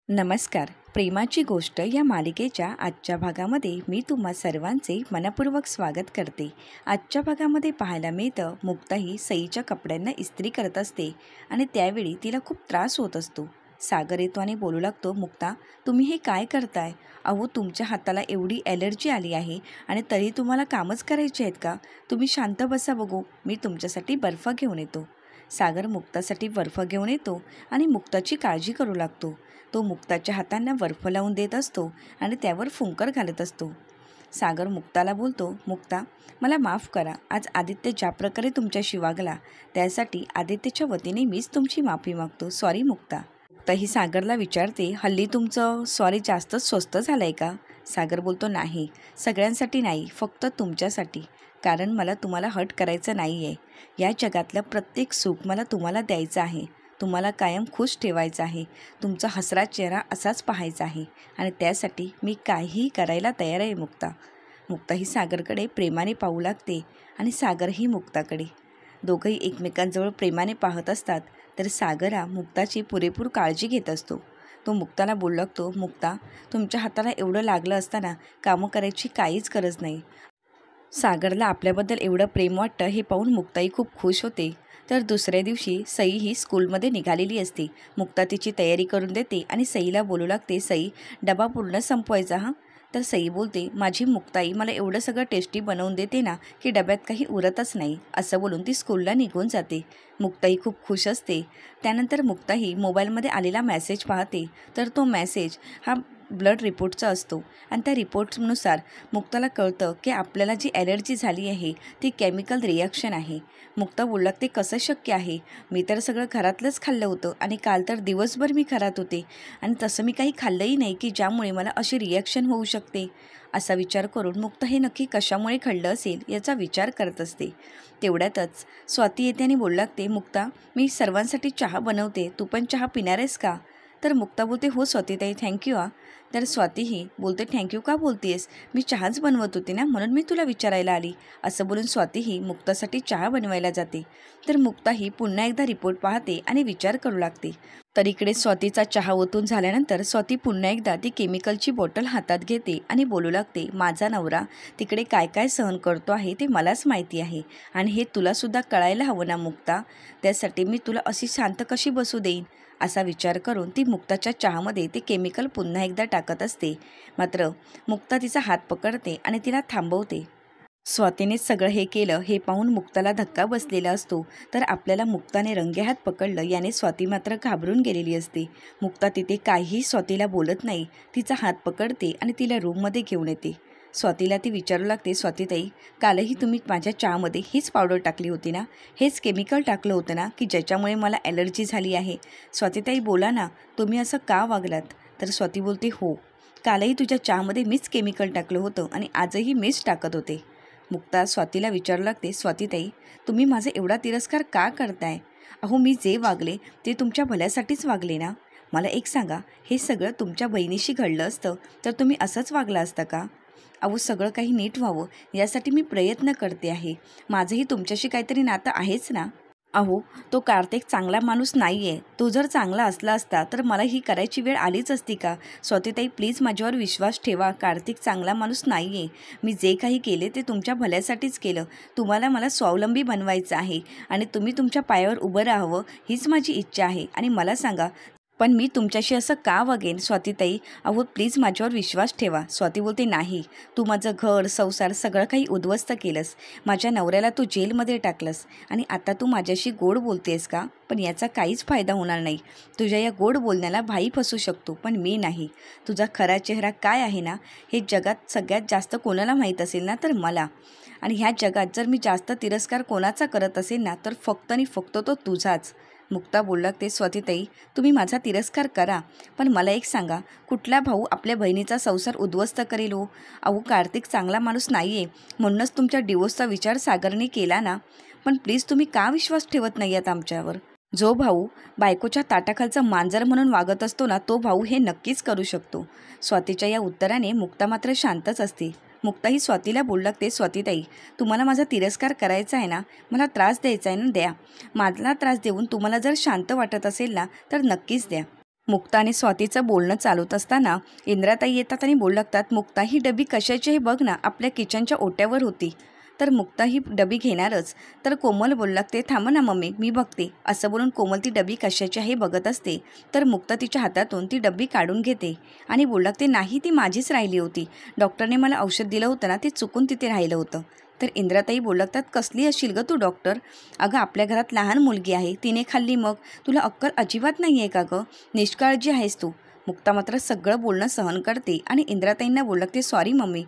नमस्कार. प्रेमाची गोष्ट या मालिकेच्या आजच्या भागामध्ये मी तुम्हा सर्वांचे मनपूर्वक स्वागत करते. आजच्या भागामध्ये पाहायला मिळतं मुक्ता ही सईच्या कपड्यांना इस्त्री करत असते आणि त्यावेळी तिला खूप त्रास होत असतो. सागर येतो आणि बोलू लागतो, मुक्ता तुम्ही हे काय करताय? अहो तुमच्या हाताला एवढी ॲलर्जी आली आहे आणि तरी तुम्हाला कामच करायचे आहेत का? तुम्ही शांत बसा बघू, मी तुमच्यासाठी बर्फ घेऊन येतो. सागर मुक्तासाठी बर्फ घेऊन येतो आणि मुक्ताची काळजी करू लागतो. तो मुक्ताच्या हातांना बर्फ लावून देत असतो आणि त्यावर फुंकर घालत असतो. सागर मुक्ताला बोलतो, मुक्ता मला माफ करा, आज आदित्य ज्या प्रकारे तुमच्याशी वागला त्यासाठी आदित्यच्या वतीने मीच तुमची माफी मागतो. सॉरी मुक्ता. मुक्ता ही सागरला विचारते, हल्ली तुमचं सॉरी जास्तच स्वस्त झालं आहे का? सागर बोलतो, नाही, सगळ्यांसाठी नाही, फक्त तुमच्यासाठी. कारण मला तुम्हाला हर्ट करायचं नाही आहे. या जगातलं प्रत्येक सुख मला तुम्हाला द्यायचं आहे. तुम्हाला कायम खुश ठेवायचं आहे. तुमचा हसरा चेहरा असाच पाहायचा आहे आणि त्यासाठी मी काहीही करायला तयार आहे मुक्ता. मुक्ता ही सागरकडे प्रेमाने पाहू लागते आणि सागरही मुक्ताकडे. दोघंही एकमेकांजवळ प्रेमाने पाहत असतात. तर सागर हा मुक्ताची पुरेपूर काळजी घेत असतो. तो मुक्ताला बोलू लागतो, मुक्ता तुमच्या हाताला एवढं लागलं असताना कामं करायची काहीच गरज नाही. सागरला आपल्याबद्दल एवढं प्रेम वाटतं हे पाहून मुक्ताही खूप खुश होते. तर दुसऱ्या दिवशी सई ही स्कूलमध्ये निघालेली असते. मुक्ता तिची तयारी करून देते आणि सईला बोलू लागते, सई डबा पूर्ण संपवायचा हां. तर सई बोलते, माझी मुक्ताई मला एवढं सगळं टेस्टी बनवून देते ना की डब्यात काही उरतच नाही. असं बोलून ती स्कूलला निघून जाते. मुक्ताई खूप खुश असते. त्यानंतर मुक्ताही मोबाईलमध्ये आलेला मेसेज पाहते. तर तो मेसेज हा ब्लड रिपोर्टचा असतो आणि त्या रिपोर्टनुसार मुक्ताला कळतं की आपल्याला जी ॲलर्जी झाली आहे ती केमिकल रिॲक्शन आहे. मुक्ता बोलू लागते, कसं शक्य आहे? मी तर सगळं घरातलंच खाल्लं होतं आणि काल तर दिवसभर मी घरात होते आणि तसं मी काही खाल्लंही नाही की ज्यामुळे मला अशी रिॲक्शन होऊ शकते. असा विचार करून मुक्ता हे नक्की कशामुळे घडलं असेल याचा विचार करत असते. तेवढ्यातच स्वाती येते आणि बोलू लागते, मुक्ता मी सर्वांसाठी चहा बनवते, तू पण चहा पिणार आहेस का? तर मुक्ता बोलते, हो स्वातीताई, थँक्यू हा. तर स्वातीही बोलते, थँक्यू का बोलतेस? मी चहाच बनवत होते ना, म्हणून मी तुला विचारायला आली. असं बोलून स्वातीही मुक्तासाठी चहा बनवायला जाते. तर मुक्ताही पुन्हा एकदा रिपोर्ट पाहते आणि विचार करू लागते. तर इकडे स्वातीचा चहा ओतून झाल्यानंतर स्वाती पुन्हा एकदा ती केमिकलची बॉटल हातात घेते आणि बोलू लागते, माझा नवरा तिकडे काय काय सहन करतो आहे ते मलाच माहिती आहे आणि हे तुलासुद्धा कळायला हवं ना मुक्ता. त्यासाठी मी तुला अशी शांत कशी बसू देईन? असा विचार करून ती मुक्ताच्या चहामध्ये ते केमिकल पुन्हा एकदा टाकत असते. मात्र मुक्ता तिचा हात पकडते आणि तिला थांबवते. स्वातीनेच सगळं हे केलं हे पाहून मुक्ताला धक्का बसलेला असतो. तर आपल्याला मुक्ताने रंगेहात पकडलं याने स्वाती मात्र घाबरून गेलेली असते. मुक्ता तिथे काहीही स्वातीला बोलत नाही. तिचा हात पकडते आणि तिला रूममध्ये घेऊन येते. स्वातीला ती विचारू लागते, स्वातीताई कालही तुम्ही माझ्या चहामध्ये हीच पावडर टाकली होती ना? हेच केमिकल टाकलं होतं ना की ज्याच्यामुळे मला ॲलर्जी झाली आहे? स्वातीताई बोला ना, तुम्ही असं का वागलात? तर स्वाती बोलते, हो, कालही तुझ्या चहामध्ये मीच केमिकल टाकलं होतं आणि आजही मीच टाकत होते. मुक्ता स्वातीला विचारू लागते, स्वातीताई तुम्ही माझा एवढा तिरस्कार का करताय? अहो मी जे वागले ते तुमच्या भल्यासाठीच वागले ना. मला एक सांगा, हे सगळं तुमच्या बहिणीशी घडलं असतं तर तुम्ही असंच वागला असता का? अहो सगळं काही नीट व्हावं यासाठी मी प्रयत्न करते आहे. माझंही तुमच्याशी काहीतरी नातं आहेच ना. अहो तो कार्तिक चांगला माणूस नाही आहे. तो जर चांगला असला असता तर मला ही करायची वेळ आलीच असती का? स्वातीताई प्लीज माझ्यावर विश्वास ठेवा. कार्तिक चांगला माणूस नाही आहे. मी जे काही केले ते तुमच्या भल्यासाठीच केलं. तुम्हाला मला स्वावलंबी बनवायचं आहे आणि तुम्ही तुमच्या पायावर उभं राहावं हीच माझी इच्छा आहे. आणि मला सांगा, पण मी तुमच्याशी असं का वागेन? स्वातीताई अहो प्लीज माझ्यावर विश्वास ठेवा. स्वाती बोलते, नाही, तू माझं घर संसार सगळं काही उद्ध्वस्त केलंस. माझ्या नवऱ्याला तू जेलमध्ये टाकलंस आणि आता तू माझ्याशी गोड बोलतेस का? पण याचा काहीच फायदा होणार नाही. तुझ्या या गोड बोलण्याला भाई फसू शकतो पण मी नाही. तुझा खरा चेहरा काय आहे ना हे जगात सगळ्यात जास्त कोणाला माहीत असेल ना तर मला. आणि ह्या जगात जर मी जास्त तिरस्कार कोणाचा करत असेल ना तर फक्त आणि फक्त तो तुझाच. मुक्ता बोलू लागते, स्वातीताई तुम्ही माझा तिरस्कार करा पण मला एक सांगा, कुठला भाऊ आपल्या बहिणीचा संसार उद्ध्वस्त करेल हो? अहो कार्तिक चांगला माणूस नाही आहे म्हणूनच तुमच्या डिवोर्सचा विचार सागरने केला ना. पण प्लीज तुम्ही का विश्वास ठेवत नाही आहात आमच्यावर? जो भाऊ बायकोच्या ताटाखालचं मांजर म्हणून वागत असतो ना तो भाऊ हे नक्कीच करू शकतो. स्वातीच्या या उत्तराने मुक्ता मात्र शांतच असते. मुक्ताही स्वातीला बोलू लागते, स्वातीताई तुम्हाला माझा तिरस्कार करायचा आहे ना, मला त्रास द्यायचा आहे ना, द्या. मला त्रास देऊन तुम्हाला जर शांत वाटत असेल ना तर नक्कीच द्या. मुक्ता आणि स्वातीचं बोलणं चालूत असताना इंद्राताई येतात आणि बोलू लागतात, मुक्ता ही डबी कशाची हे बघ ना, आपल्या किचनच्या ओट्यावर होती. तर मुक्ता ही डबी घेणारच, तर कोमल बोलू लागते, थांब ना मम्मी मी बघते. असं बोलून कोमल ती डबी कशाची आहे बघत असते. तर मुक्ता तिच्या हातातून ती डबी काढून घेते आणि बोलू लागते, नाही ती माझीच राहिली होती. डॉक्टरने मला औषध दिलं होतं ना, ते चुकून तिथे राहिलं होतं. तर इंद्राताई बोलू लागतात, कसली असशील गं तू डॉक्टर? अगं आपल्या घरात लहान मुलगी आहे, तिने खाल्ली, मग तुला अक्कल अजिबात नाही आहे का गं? निष्काळजी आहेस तू. मुक्ता मात्र सगळं बोलणं सहन करते आणि इंद्राताईंना बोलू लागते, सॉरी मम्मी.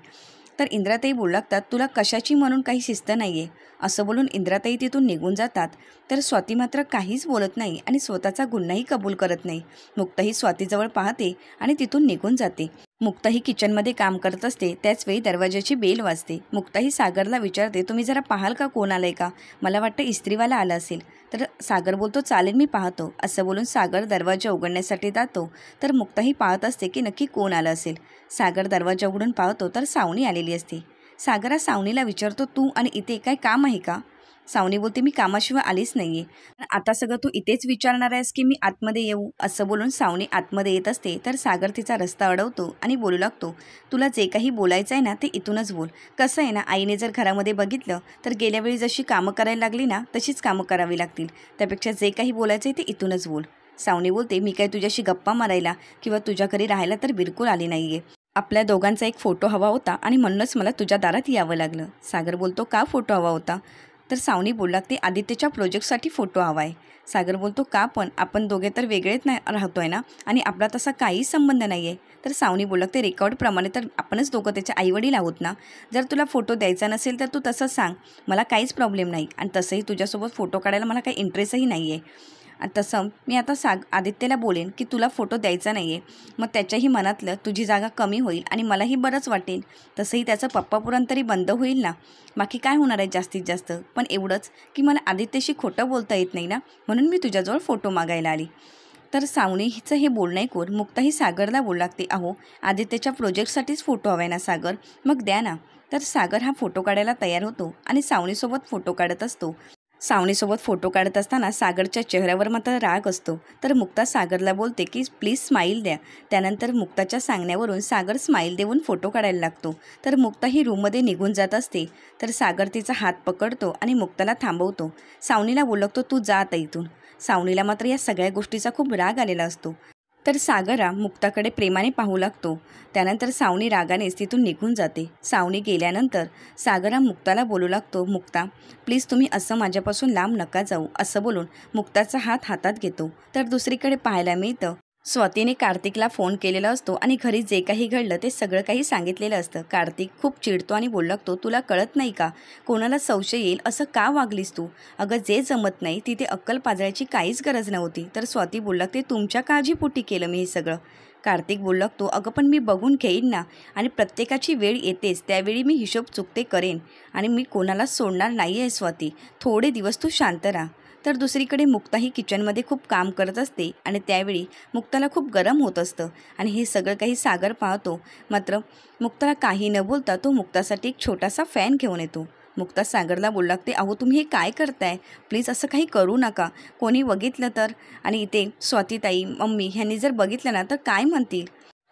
तर इंद्राताई बोलू लागतात, तुला कशाची म्हणून काही शिस्त नाही आहे. असं बोलून इंद्राताई तिथून निघून जातात. तर स्वाती मात्र काहीच बोलत नाही आणि स्वतःचा गुन्हाही कबूल करत नाही. मुक्ताही स्वातीजवळ पाहते आणि तिथून निघून जाते. मुक्ताही किचनमध्ये काम करत असते. त्याचवेळी दरवाजाची बेल वाजते. मुक्ताही सागरला विचारते, तुम्ही जरा पाहाल का कोण आलंय का? मला वाटतं इस्त्रीवाला आला असेल. तर सागर बोलतो, चालेल मी पाहतो. असं बोलून सागर दरवाजा उघडण्यासाठी जातो. तर मुक्ताही पाहत असते की नक्की कोण आलं असेल. सागर दरवाजा उघडून पाहतो तर सावनी आलेली असते. सागर सावनीला विचारतो, तू आणि इथे काय काम आहे का? सावनी बोलते, मी कामाशिवाय आलीच नाही आहे. आता सगळं तू इथेच विचारणार आहेस की मी आतमध्ये येऊ? असं बोलून सावनी आतमध्ये येत असते. तर सागर तिचा रस्ता अडवतो आणि बोलू लागतो, तुला जे काही बोलायचं आहे ना ते इथूनच बोल. कसं आहे ना, आईने जर घरामध्ये बघितलं तर गेल्या वेळी जशी कामं करायला लागली ना तशीच कामं करावी लागतील. त्यापेक्षा जे काही बोलायचं आहे ते इथूनच बोल. सावनी बोलते, मी काय तुझ्याशी गप्पा मारायला किंवा तुझ्या घरी राहायला तर बिलकुल आली नाही आहे. आपल्या दोघांचा एक फोटो हवा होता आणि म्हणूनच मला तुझ्या दारात यावं लागलं. सागर बोलतो, का फोटो हवा होता? तर सावनी बोलू लागते, आदित्यच्या प्रोजेक्टसाठी फोटो हवा आहे. सागर बोलतो, का पण? आपण दोघे तर वेगळेच नाही राहतो आहे ना आणि आपला तसा काहीच संबंध नाही आहे. तर सावनी बोलू लागते, रेकॉर्डप्रमाणे तर आपणच दोघं त्याचे आईवडील आहोत ना. जर तुला फोटो द्यायचा नसेल तर तू तसंच सांग, मला काहीच प्रॉब्लेम नाही. आणि तसंही तुझ्यासोबत फोटो काढायला मला काही इंटरेस्टही नाही आहे. आणि तसं मी आता आदित्यला बोलेन की तुला फोटो द्यायचा नाही आहे. मग त्याच्याही मनातलं तुझी जागा कमी होईल आणि मलाही बरंच वाटेल. तसंही त्याचं पप्पापुराण तरी बंद होईल ना. बाकी काय होणार आहे जास्तीत जास्त. पण एवढंच की मला आदित्यशी खोटं बोलता येत नाही ना, म्हणून मी तुझ्याजवळ फोटो मागायला आली. तर सावनीचं हे बोलणं ऐकून मुक्ताही सागरला बोलू लागते, अहो आदित्यच्या प्रोजेक्टसाठीच फोटो हवा आहे ना सागर, मग द्या ना. तर सागर हा फोटो काढायला तयार होतो आणि सावनीसोबत फोटो काढत असतो. सावनीसोबत फोटो काढत असताना सागरच्या चेहऱ्यावर मात्र राग असतो. तर मुक्ता सागरला बोलते की प्लीज स्माईल द्या. त्यानंतर मुक्ताच्या सांगण्यावरून सागर स्माईल देऊन फोटो काढायला लागतो. तर मुक्ता ही रूममध्ये निघून जात असते. तर सागर तिचा हात पकडतो आणि मुक्ताला थांबवतो. सावनीला बोलतो, तू जा आता इथून. सावनीला मात्र या सगळ्या गोष्टीचा खूप राग आलेला असतो. तर सागर हा मुक्ताकडे प्रेमाने पाहू लागतो. त्यानंतर सावनी रागानेच तिथून निघून जाते. सावनी गेल्यानंतर सागर हा मुक्ताला बोलू लागतो, मुक्ता प्लीज तुम्ही असं माझ्यापासून लांब नका जाऊ. असं बोलून मुक्ताचा हात हातात घेतो. तर दुसरीकडे पाहायला मिळतं, स्वातीने कार्तिकला फोन केलेला असतो आणि घरी जे काही घडलं ते सगळं काही सांगितलेलं असतं. कार्तिक खूप चिडतो आणि बोलू लागतो, तुला कळत नाही का? कोणाला संशय येईल असं का वागलीस तू? अगं जे जमत नाही तिथे अक्कल पाजळायची काहीच गरज नव्हती. तर स्वाती बोलू लागते, तुमच्या काळजीपोटी केलं मी हे सगळं. कार्तिक बोलू लागतो, अगं पण मी बघून घेईन ना. आणि प्रत्येकाची वेळ येतेच, त्यावेळी मी हिशोब चुकते करेन आणि मी कोणालाच सोडणार नाही आहे स्वाती. थोडे दिवस तू शांत राहा. तर दुसरीकडे मुक्ता ही किचनमध्ये खूप काम करत असते आणि त्यावेळी मुक्ताला खूप गरम होत असतं आणि हे सगळं काही सागर पाहतो. मात्र मुक्ताला काही न बोलता तो मुक्तासाठी एक छोटासा फॅन घेऊन येतो. मुक्ता सागरला बोलू लागते, अहो तुम्ही हे काय करताय? प्लीज असं काही करू नका. कोणी बघितलं तर? आणि इथे स्वातीताई मम्मी ह्यांनी जर बघितलं ना तर काय म्हणतील?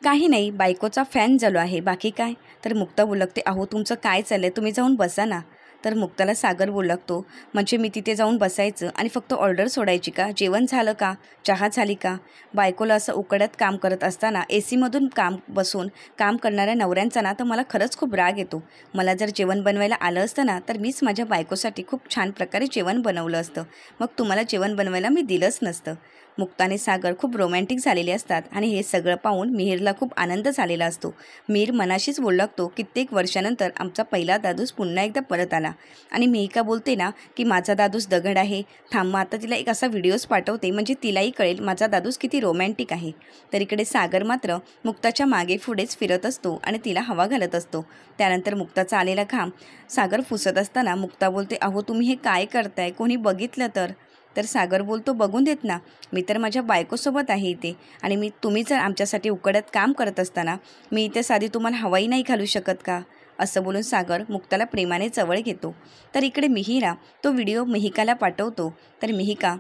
काही नाही, बायकोचा फॅन झालो आहे, बाकी काय? तर मुक्ता बोलू लागते, अहो तुमचं काय चाललं आहे? तुम्ही जाऊन बसा ना. तर मुक्ताला सागर बोलू लागतो, म्हणजे मी तिथे जाऊन बसायचं आणि फक्त ऑर्डर सोडायची का? जेवण झालं का? चहा झाली का? बायकोला असं उकडत काम करत असताना एसीमधून बसून काम करणाऱ्या नवऱ्यांचा ना तर मला खरंच खूप राग येतो. मला जर जेवण बनवायला आलं असतं ना तर मीच माझ्या बायकोसाठी खूप छान प्रकारे जेवण बनवलं असतं. मग तुम्हाला जेवण बनवायला मी दिलंच नसतं. मुक्ता आणि सागर खूप रोमॅन्टिक झालेले असतात आणि हे सगळं पाहून मिहीरला खूप आनंद झालेला असतो. मिहीर मनाशीच बोलू लागतो, कित्येक वर्षानंतर आमचा पहिला दादूस पुन्हा एकदा परत आला. आणि मिहिका बोलते ना की माझा दादूस दगड आहे. थांबा आता तिला एक असा व्हिडिओज पाठवते म्हणजे तिलाही कळेल माझा दादूस किती रोमॅन्टिक आहे. तर इकडे सागर मात्र मुक्ताच्या मागे पुढेच फिरत असतो आणि तिला हवा घालत असतो. त्यानंतर मुक्ताचा आलेला घाम सागर पुसत असताना मुक्ता बोलते, अहो तुम्ही हे काय करताय? कोणी बघितलं तर? तर सागर बोलतो, बघून देत ना, मी तर माझ्या बायकोसोबत आहे इथे आणि तुम्ही जर आमच्यासाठी उकडत काम करत असताना मी इथे साधी तुम्हाला हवाई नाही घालू शकत का? असं बोलून सागर मुक्ताला प्रेमाने जवळ घेतो. तर इकडे मिहिरा तो व्हिडिओ मिहिकाला पाठवतो. तर मिहिका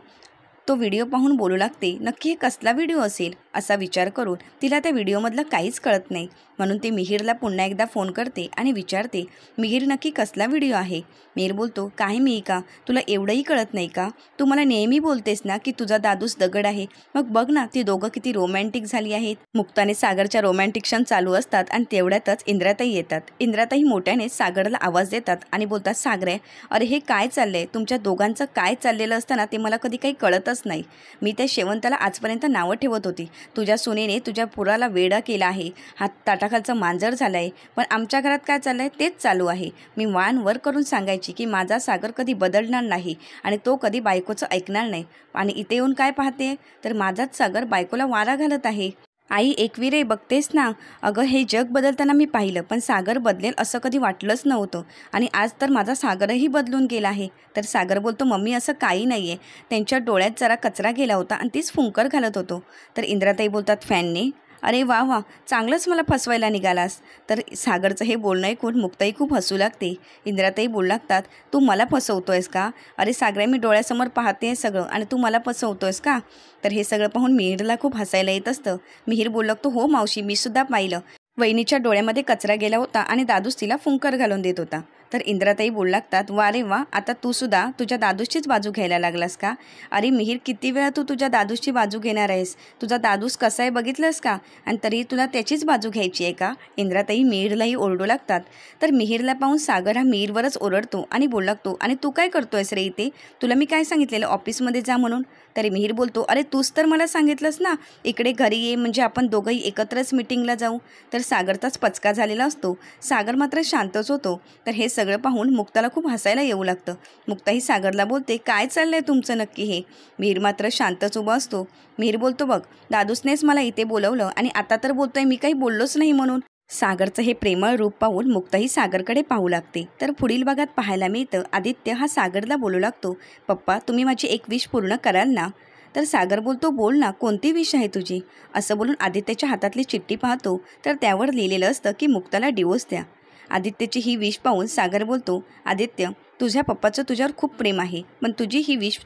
तो व्हिडिओ पाहून बोलू लागते, नक्की हे कसला व्हिडिओ असेल असा विचार करून तिला त्या व्हिडिओमधलं काहीच कळत नाही. म्हणून ती मिहीरला पुन्हा एकदा फोन करते आणि विचारते, मिहीर नक्की कसला व्हिडिओ आहे. मिहीर बोलतो, काय मिहिका, तुला एवढंही कळत नाही का? तू मला नेहमी बोलतेस ना की तुझा दादूस दगड आहे, मग बघ ना ती दोघं किती रोमॅन्टिक झाली आहेत. मुक्ताने सागरच्या रोमॅन्टिक क्षण चालू असतात आणि तेवढ्यातच इंद्राताई येतात. इंद्राताई मोठ्याने सागरला आवाज देतात आणि बोलतात, सागरे, अरे हे काय चाललंय? तुमच्या दोघांचं काय चाललेलं असताना ते मला कधी काही कळतच नाही. मी त्या शेवंताला आजपर्यंत नावं ठेवत होती. तुझ्या सुनेने तुझ्या पुराला वेडा केला आहे, हात ताटाखालचं मांजर झालं आहे. पण आमच्या घरात काय चाललं आहे तेच चालू आहे. मी वान वर करून सांगायची की माझा सागर कधी बदलणार नाही आणि तो कधी बायकोचं ऐकणार नाही. आणि इथे येऊन काय पाहते तर माझाच सागर बायकोला वारा घालत आहे. आई एकवीर आहे, बघतेस ना. अगं हे जग बदलताना मी पाहिलं, पण सागर बदलेल असं कधी वाटलंच नव्हतं. आणि आज तर माझा सागरही बदलून गेला आहे. तर सागर बोलतो, मम्मी असं काही नाही आहे. त्यांच्या डोळ्यात जरा कचरा गेला होता आणि तीच फुंकर घालत होतो. तर इंद्राताई बोलतात, फॅनने? अरे वा वा, चांगलंच मला फसवायला निघालास. तर सागरचं हे बोलणं ऐकून मुक्ताई खूप हसू लागते. इंद्राताई बोलू लागतात, तू मला फसवतोयस का? अरे सागरे, मी डोळ्यासमोर पाहते सगळं आणि तू मला फसवतोयस का? तर हे सगळं पाहून मिहीरला खूप हसायला येत असतं. मिहीर बोलू लागतो, हो मावशी, मी सुद्धा पाहिलं. वहिनीच्या डोळ्यामध्ये कचरा गेला होता आणि दादूस तिला फुंकर घालून देत होता. तर इंद्राताई बोलू लागतात, वा रे वा, आता तू सुद्धा तुझ्या दादूसचीच बाजू घ्यायला लागलास का? अरे मिहीर, किती वेळा तू तुझ्या दादूसची बाजू घेणार आहेस? तुझा दादूस कसा आहे बघितलंस का? आणि तरी तुला त्याचीच बाजू घ्यायची आहे का? इंद्राताई मिहीरलाही ओरडू लागतात. तर मिहीरला पाहून सागर हा मिहीरवरच ओरडतो आणि बोलू लागतो, आणि तू काय करतोयस रे इथे? तुला मी काय सांगितलेलं ऑफिसमध्ये जा म्हणून? तरी मिहीर बोलतो, अरे तूच तर मला सांगितलंस ना इकडे घरी ये, म्हणजे आपण दोघंही एकत्रच मिटिंगला जाऊ. तर सागरचाच पचका झालेला असतो. सागर मात्र शांतच होतो. तर हे सगळं पाहून मुक्ताला खूप हसायला येऊ लागतं. मुक्ताही सागरला बोलते, काय चाललंय तुमचं नक्की हे? मिहीर मात्र शांतच उभा असतो. मिहीर बोलतो, बघ, दादूसनेच मला इथे बोलवलं आणि आता तर बोलतोय मी काही बोललोच नाही म्हणून. सागरचं हे प्रेमळ रूप पाहून मुक्ताही सागरकडे पाहू लागते. तर पुढील भागात पाहायला मिळतं, आदित्य हा सागरला बोलू लागतो, पप्पा तुम्ही माझी एक विश पूर्ण कराल ना? तर सागर बोलतो, बोल ना, कोणती विश आहे तुझी? असं बोलून आदित्यच्या हातातली चिठ्ठी पाहतो. तर त्यावर लिहिलेलं असतं की मुक्ताला डिवोर्स द्या. आदित्यची ही विश पाहून सागर बोलतो, आदित्य, तुझ्या पप्पाचं तुझ्यावर खूप प्रेम आहे, पण तुझी ही विश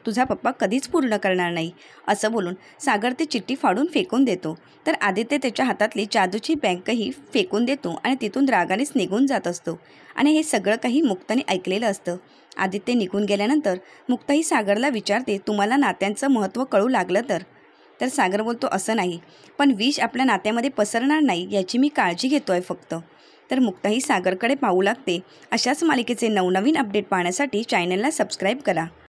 तुझा पप्पा कधीच पूर्ण करणार नाही. असं बोलून सागर ती चिठ्ठी फाडून फेकून देतो. तर आदित्य त्याच्या हातातली जादूची बँकही फेकून देतो आणि तिथून रागानेच निघून जात असतो. आणि हे सगळं काही मुक्ताने ऐकलेलं असतं. आदित्य निघून गेल्यानंतर मुक्ताही सागरला विचारते, तुम्हाला नात्यांचं महत्त्व कळू लागलं तर? तर सागर बोलतो, असं नाही, पण विष आपल्या नात्यामध्ये पसरणार नाही याची मी काळजी घेतो आहे फक्त. तर मुक्ताही सागरकडे पाहू लागते. अशाच मालिकेचे नवनवीन अपडेट पाहण्यासाठी चॅनलला सबस्क्राईब करा.